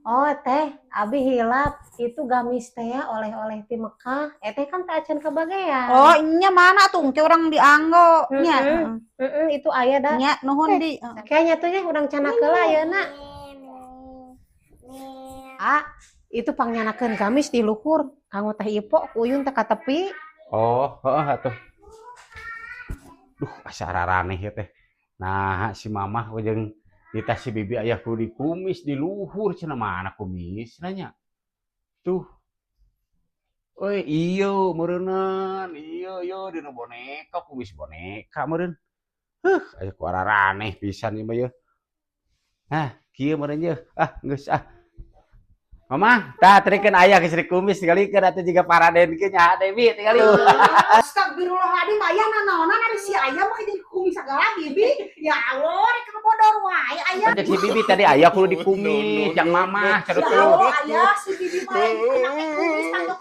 Oh teh, abi hilap itu gamis teh ya oleh-oleh di Mekah. Teh kan tak acan Oh, kebagian. nya mana tuh? Ke orang dianggo nya. Itu ayah dah. Nya nuhun Eh, di. kayaknya tuh ya udang cana keula ayeuna. Ah, itu pangyanakeun gamis di luhur. Kanggo teh ipo uyun teh ka tepi. Oh, heeh atuh. Duh, asa raraneh ya teh. Nah, si mamah jeung di si bibi aya kudu di kumis di luhur cenah mana kumis nanya. Tuh. Oi, iyo meureunnan. Iyo dina boneka kumis boneka meureun. Aya ku raraneh pisan ieu mah ye. Nah, kieu meureun ye. Ah, geus ah. Mama, tah trikeun aya geus di kumis tigalikeun atuh jiga Paraden kieu nya Dewi tigalikeun. Astagfirullahaladzim, aya nanaonan ada si ayam mah jadi kumis segala bibi. Ya Allah, rek bodor wae aya. Cek si bibi tadi aya kudu di kumis, yang mamah Ya cadutu. Allah, aya si bibi mah anak kumis tangga